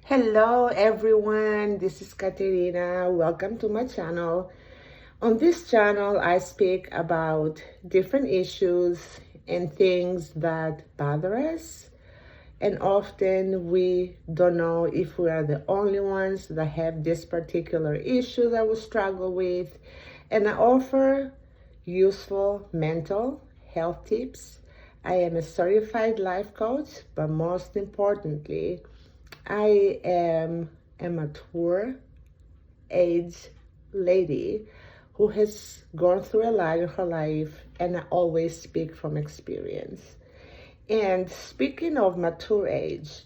Hello everyone, this is Katerina. Welcome to my channel. On this channel, I speak about different issues and things that bother us. And often we don't know if we are the only ones that have this particular issue that we struggle with. And I offer useful mental health tips. I am a certified life coach, but most importantly, I am a mature age lady who has gone through a lot in her life, and I always speak from experience. And speaking of mature age,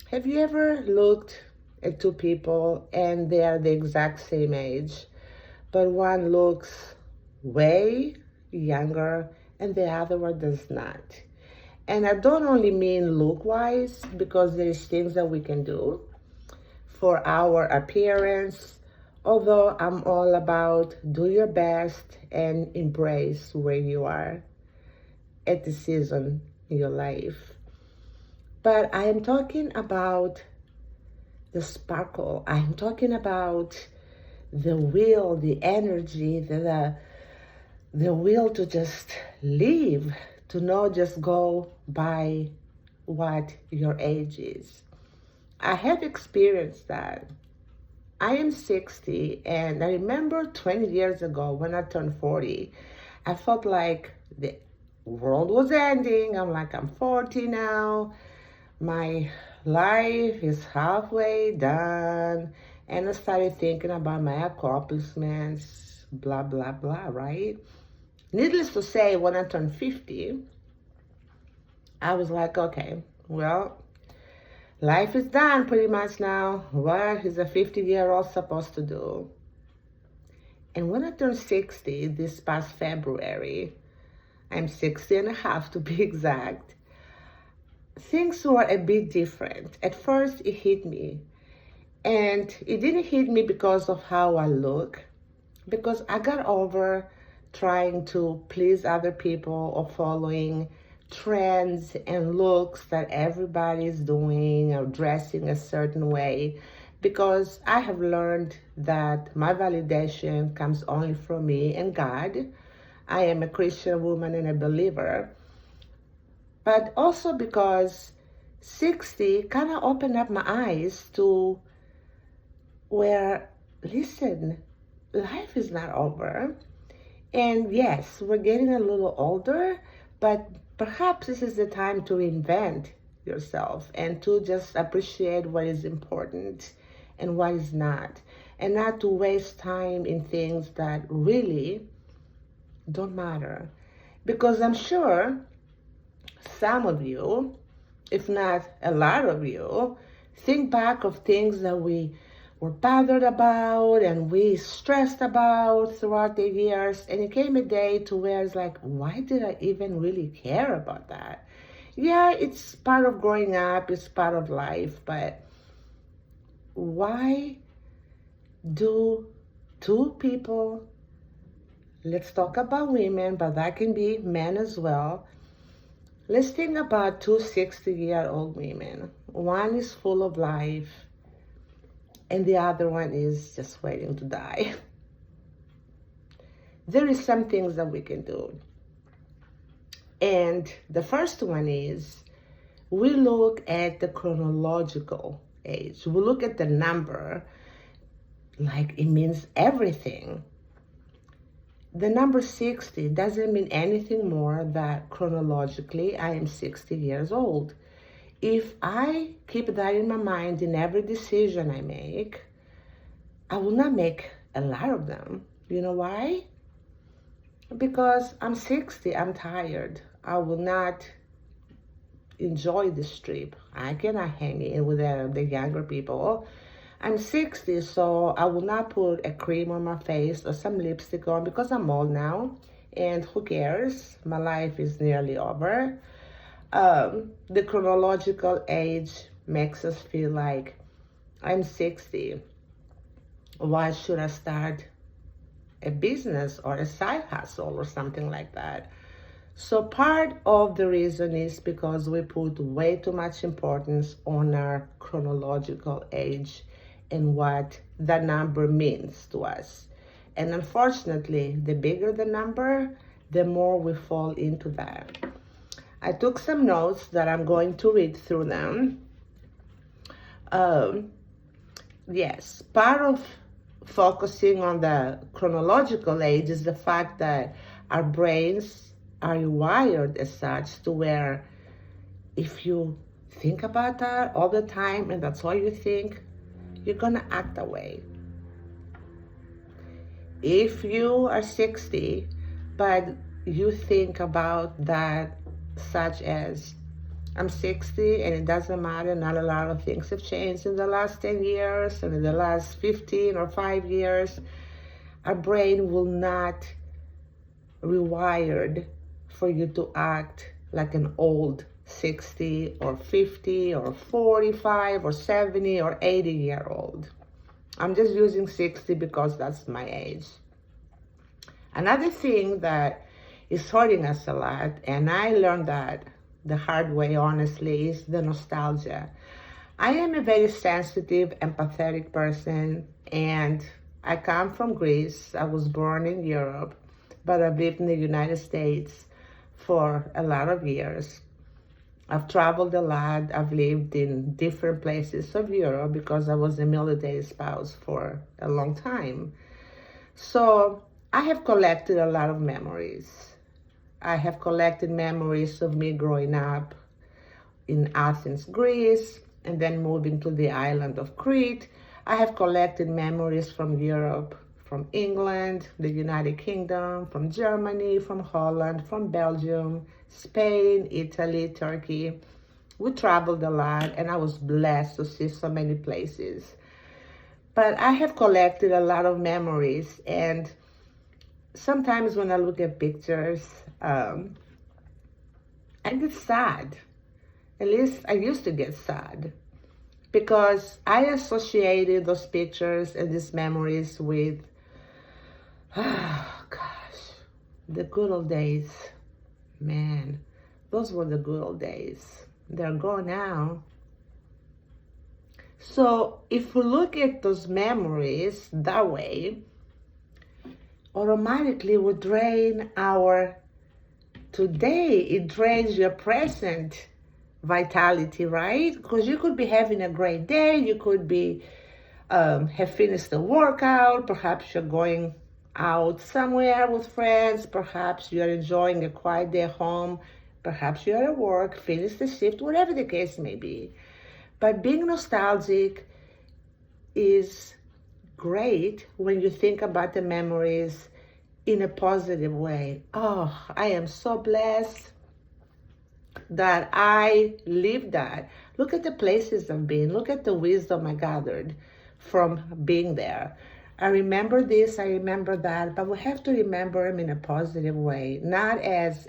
have you ever looked at two people and they are the exact same age, but one looks way younger and the other one does not? And I don't only mean look-wise, because there is things that we can do for our appearance, although I'm all about do your best and embrace where you are at the season in your life. But I am talking about the sparkle. I'm talking about the will, the energy, the will to just live, to not just go by what your age is. I have experienced that. I am 60, and I remember 20 years ago when I turned 40, I felt like the world was ending. I'm like, I'm 40 now. My life is halfway done. And I started thinking about my accomplishments, blah, blah, blah, right? Needless to say, when I turned 50, I was like, okay, well, life is done pretty much now. What is a 50-year-old supposed to do? And when I turned 60 this past February, I'm 60 and a half to be exact, things were a bit different. At first, it hit me. And it didn't hit me because of how I look, because I got over trying to please other people or following trends and looks that everybody's doing or dressing a certain way, because I have learned that my validation comes only from me and God. I am a Christian woman and a believer, but also because 60 kind of opened up my eyes to where, listen, life is not over. And yes, we're getting a little older, but perhaps this is the time to reinvent yourself and to just appreciate what is important and what is not, and not to waste time in things that really don't matter. Because I'm sure some of you, if not a lot of you, think back of things that we were bothered about and we stressed about throughout the years, and it came a day to where it's like, why did I even really care about that? Yeah, it's part of growing up, it's part of life, but why do two people, let's talk about women, but that can be men as well. Let's think about two 60-year-old women. One is full of life, and the other one is just waiting to die. There is some things that we can do. And the first one is we look at the chronological age. We look at the number like it means everything. The number 60 doesn't mean anything more than chronologically I am 60 years old. If I keep that in my mind in every decision I make, I will not make a lot of them. You know why? Because I'm 60, I'm tired. I will not enjoy this trip. I cannot hang in with the younger people. I'm 60, so I will not put a cream on my face or some lipstick on because I'm old now. And who cares? My life is nearly over. The chronological age makes us feel like I'm 60. Why should I start a business or a side hustle or something like that? So part of the reason is because we put way too much importance on our chronological age and what the number means to us. And unfortunately, the bigger the number, the more we fall into that. I took some notes that I'm going to read through them. Yes, part of focusing on the chronological age is the fact that our brains are wired as such to where if you think about that all the time and that's all you think, you're gonna act that way. If you are 60, but you think about that such as I'm 60 and it doesn't matter, not a lot of things have changed in the last 10 years and in the last 15 or 5 years, our brain will not rewired for you to act like an old 60 or 50 or 45 or 70 or 80-year-old. I'm just using 60 because that's my age. Another thing that is hurting us a lot, and I learned that the hard way, honestly, is the nostalgia. I am a very sensitive, empathetic person, and I come from Greece. I was born in Europe, but I've lived in the United States for a lot of years. I've traveled a lot. I've lived in different places of Europe because I was a military spouse for a long time. So I have collected a lot of memories. I have collected memories of me growing up in Athens, Greece, and then moving to the island of Crete. I have collected memories from Europe, from England, the United Kingdom, from Germany, from Holland, from Belgium, Spain, Italy, Turkey. We traveled a lot and I was blessed to see so many places. But I have collected a lot of memories, and sometimes when I look at pictures, I get sad. At least I used to get sad because I associated those pictures and these memories with, oh gosh, the good old days. Man, those were the good old days. They're gone now. So if we look at those memories that way, automatically we drain our today. It drains your present vitality, right? Because you could be having a great day, you could be have finished the workout, perhaps you're going out somewhere with friends, perhaps you're enjoying a quiet day home, perhaps you're at work, finish the shift, whatever the case may be. But being nostalgic is great when you think about the memories in a positive way. Oh, I am so blessed that I lived that. Look at the places I've been. Look at the wisdom I gathered from being there. I remember this, I remember that, but we have to remember them in a positive way, not as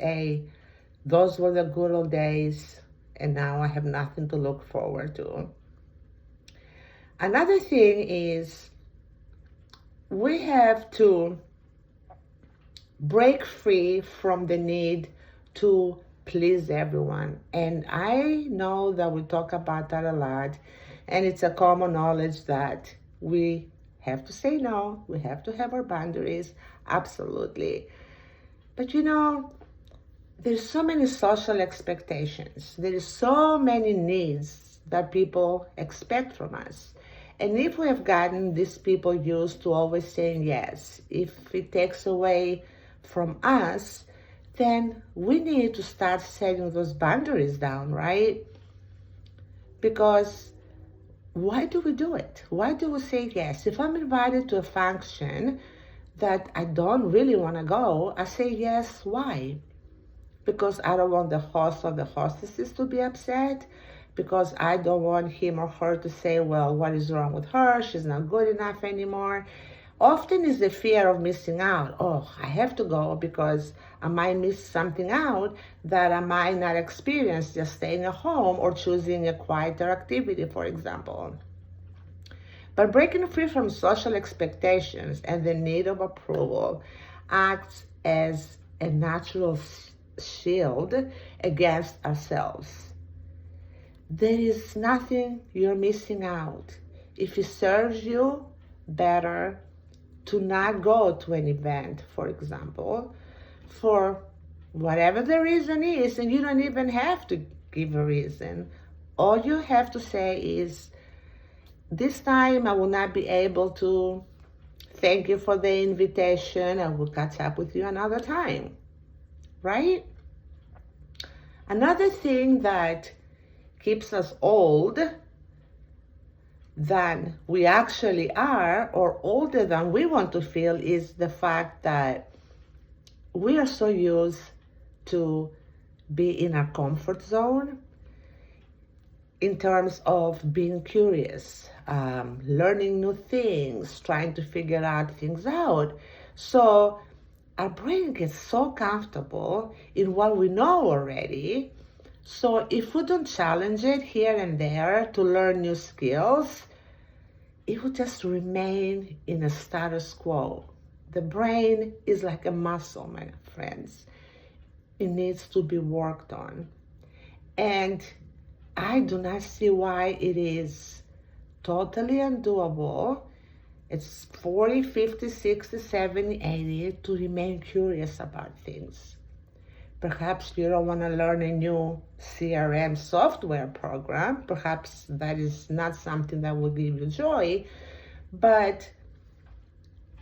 those were the good old days and now I have nothing to look forward to. Another thing is we have to break free from the need to please everyone. And I know that we talk about that a lot, and it's a common knowledge that we have to say no, we have to have our boundaries, absolutely. But you know, there's so many social expectations, there's so many needs that people expect from us. And if we have gotten these people used to always saying yes, if it takes away from us, then we need to start setting those boundaries down, right? Because why do we do it? Why do we say yes? If I'm invited to a function that I don't really want to go, I say yes. Why? Because I don't want the host or the hostesses to be upset, because I don't want him or her to say, well, what is wrong with her? She's not good enough anymore. Often is the fear of missing out. Oh, I have to go because I might miss something out that I might not experience just staying at home or choosing a quieter activity, for example. But breaking free from social expectations and the need of approval acts as a natural shield against ourselves. There is nothing you're missing out. If it serves you better to not go to an event, for example, for whatever the reason is, and you don't even have to give a reason. All you have to say is, this time I will not be able to. Thank you for the invitation. I will catch up with you another time, right? Another thing that keeps us old than we actually are, or older than we want to feel, is the fact that we are so used to be in our comfort zone in terms of being curious, learning new things, trying to figure things out. So our brain gets so comfortable in what we know already. So if we don't challenge it here and there to learn new skills, it will just remain in a status quo. The brain is like a muscle, my friends. It needs to be worked on. And I do not see why it is totally undoable. It's 40, 50, 60, 70, 80 to remain curious about things. Perhaps you don't want to learn a new CRM software program. Perhaps that is not something that will give you joy, but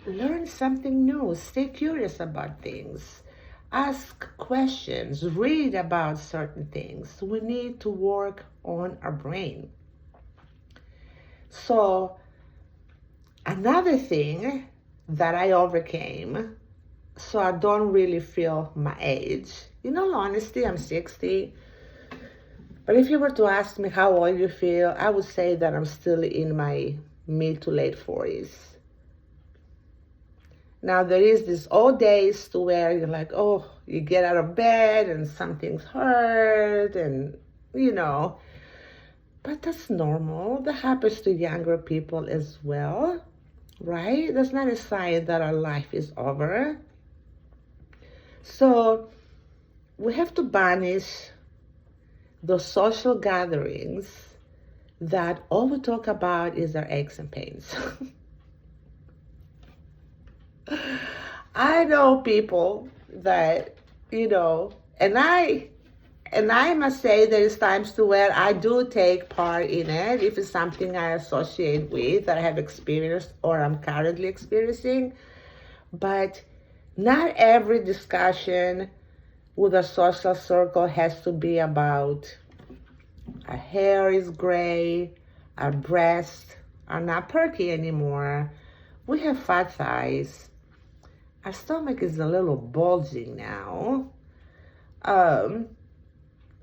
learn something new. Stay curious about things. Ask questions, read about certain things. We need to work on our brain. So another thing that I overcame, so I don't really feel my age. In all honesty, I'm 60. But if you were to ask me how old you feel, I would say that I'm still in my mid to late 40s. Now, there is these old days to where you're like, oh, you get out of bed and something's hurt and, but that's normal. That happens to younger people as well, right? That's not a sign that our life is over. So we have to banish those social gatherings that all we talk about is our aches and pains. I know people that, and I must say there's times to where I do take part in it if it's something I associate with, that I have experienced or I'm currently experiencing. But not every discussion with a social circle has to be about our hair is gray, our breasts are not perky anymore, we have fat thighs, our stomach is a little bulging now,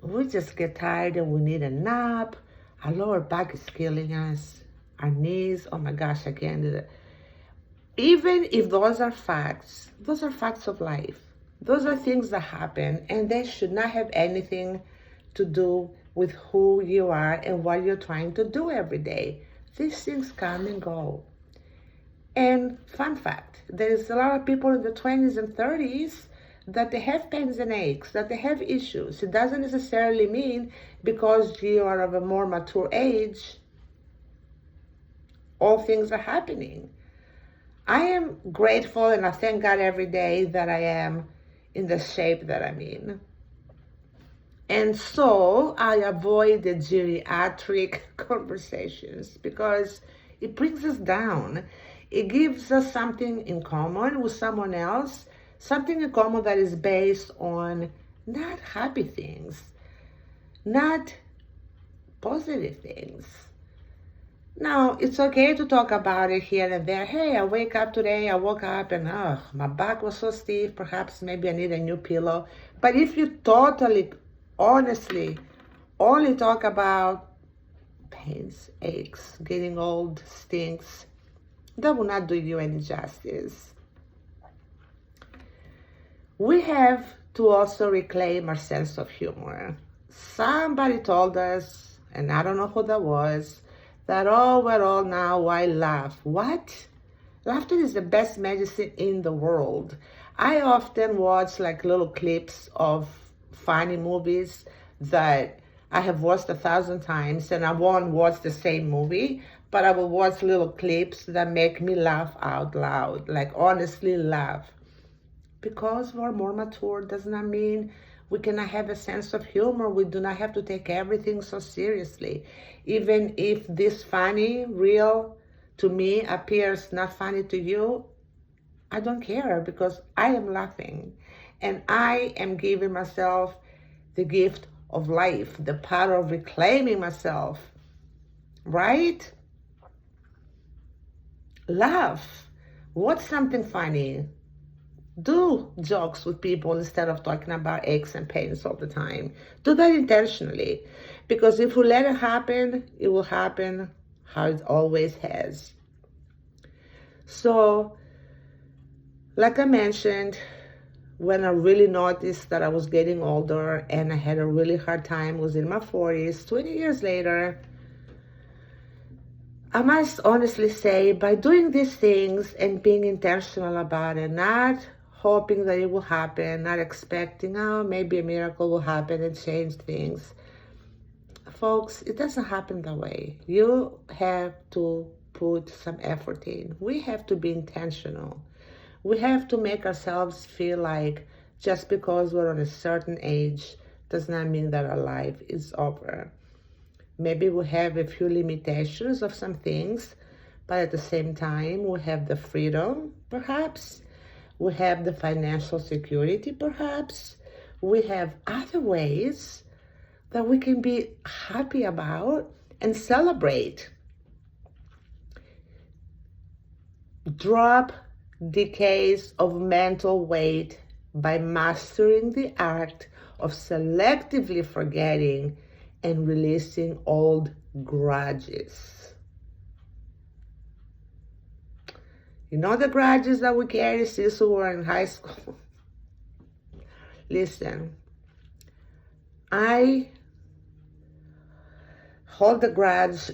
we just get tired and we need a nap, our lower back is killing us, our knees, oh my gosh, I can't do that. Even if those are facts of life. Those are things that happen, and they should not have anything to do with who you are and what you're trying to do every day. These things come and go. And fun fact, there's a lot of people in the 20s and 30s that they have pains and aches, that they have issues. It doesn't necessarily mean because you are of a more mature age, all things are happening. I am grateful and I thank God every day that I am in the shape that I'm in. And so I avoid the geriatric conversations because it brings us down. It gives us something in common with someone else, something in common that is based on not happy things, not positive things. Now, it's okay to talk about it here and there. Hey, I woke up and my back was so stiff. Perhaps maybe I need a new pillow. But if you totally, honestly, only talk about pains, aches, getting old, stinks, that will not do you any justice. We have to also reclaim our sense of humor. Somebody told us, and I don't know who that was, that, oh, we're all now, why laugh? What? Laughter is the best medicine in the world. I often watch like little clips of funny movies that I have watched 1,000 times, and I won't watch the same movie, but I will watch little clips that make me laugh out loud, like honestly laugh. Because we're more mature does not mean we cannot have a sense of humor. We do not have to take everything so seriously. Even if this funny, real to me appears not funny to you, I don't care, because I am laughing and I am giving myself the gift of life, the power of reclaiming myself, right? Laugh. What's something funny? Do jokes with people instead of talking about aches and pains all the time. Do that intentionally, because if we let it happen, it will happen how it always has. So, like I mentioned, when I really noticed that I was getting older and I had a really hard time, was in my 40s, 20 years later, I must honestly say, by doing these things and being intentional about it, not hoping that it will happen, not expecting, oh, maybe a miracle will happen and change things. Folks, it doesn't happen that way. You have to put some effort in. We have to be intentional. We have to make ourselves feel like just because we're on a certain age does not mean that our life is over. Maybe we have a few limitations of some things, but at the same time, we have the freedom, perhaps. We have the financial security, perhaps. We have other ways that we can be happy about and celebrate. Drop decades of mental weight by mastering the art of selectively forgetting and releasing old grudges. You know the grudges that we carry since we were in high school? Listen, I hold the grudge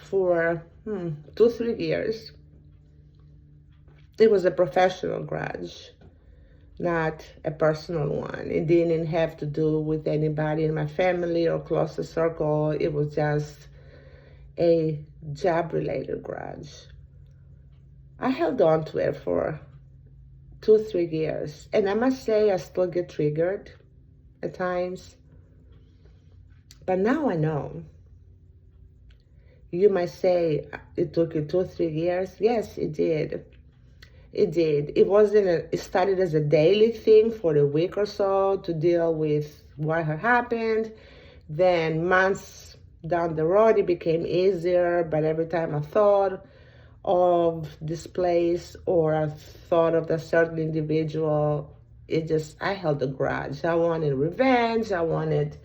for 2-3 years. It was a professional grudge, not a personal one. It didn't have to do with anybody in my family or closer circle. It was just a job-related grudge. I held on to it for 2-3 years, and I must say I still get triggered at times. But now I know. You might say it took you 2-3 years. Yes, it did. It did. It started as a daily thing for a week or so to deal with what had happened. Then months down the road, it became easier. But every time I thought of this place or I thought of that certain individual, I held a grudge. I wanted revenge. I wanted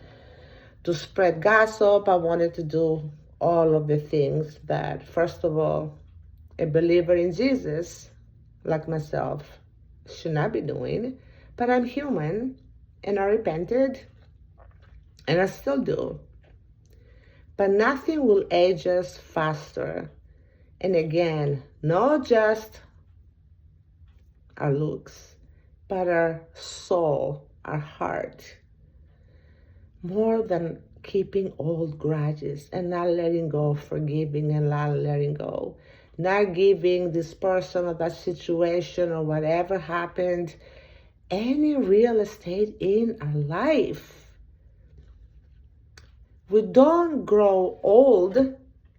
to spread gossip. I wanted to do all of the things that, first of all, a believer in Jesus like myself should not be doing. But I'm human, and I repented, and I still do. But nothing will age us faster. And again, not just our looks, but our soul, our heart. More than keeping old grudges and not letting go, forgiving and not letting go. Not giving this person or that situation or whatever happened any real estate in our life. We don't grow old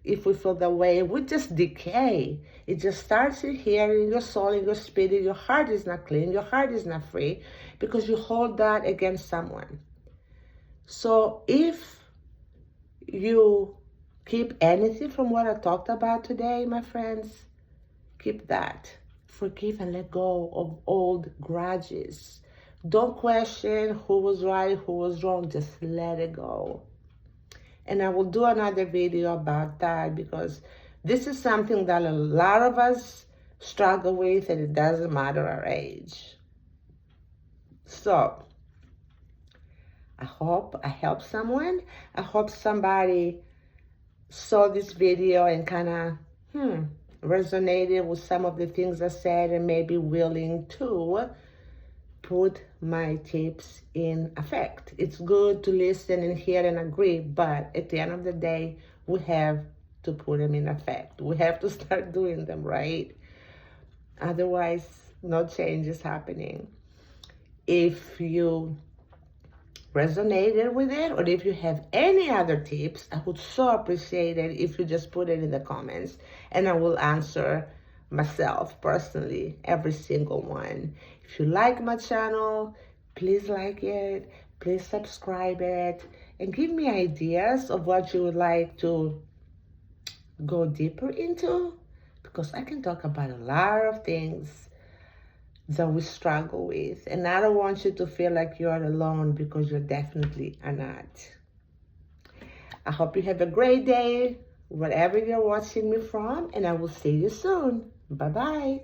if we feel that way. We just decay. It just starts in here, in your soul, in your spirit. Your heart is not clean. Your heart is not free because you hold that against someone. So if you keep anything from what I talked about today, my friends, keep that. Forgive and let go of old grudges. Don't question who was right, who was wrong. Just let it go. And I will do another video about that because this is something that a lot of us struggle with, and it doesn't matter our age. So, I hope I helped someone. I hope somebody saw this video and kind of resonated with some of the things I said and maybe willing to put my tips in effect. It's good to listen and hear and agree, but at the end of the day, we have to put them in effect. We have to start doing them, right? Otherwise, no change is happening. If you resonated with it, or if you have any other tips, I would so appreciate it if you just put it in the comments, and I will answer myself personally every single one. If you like my channel, please like it, please subscribe it, and give me ideas of what you would like to go deeper into, because I can talk about a lot of things that we struggle with, and I don't want you to feel like you're alone, because you definitely are not. I hope you have a great day wherever you're watching me from, and I will see you soon. Bye bye.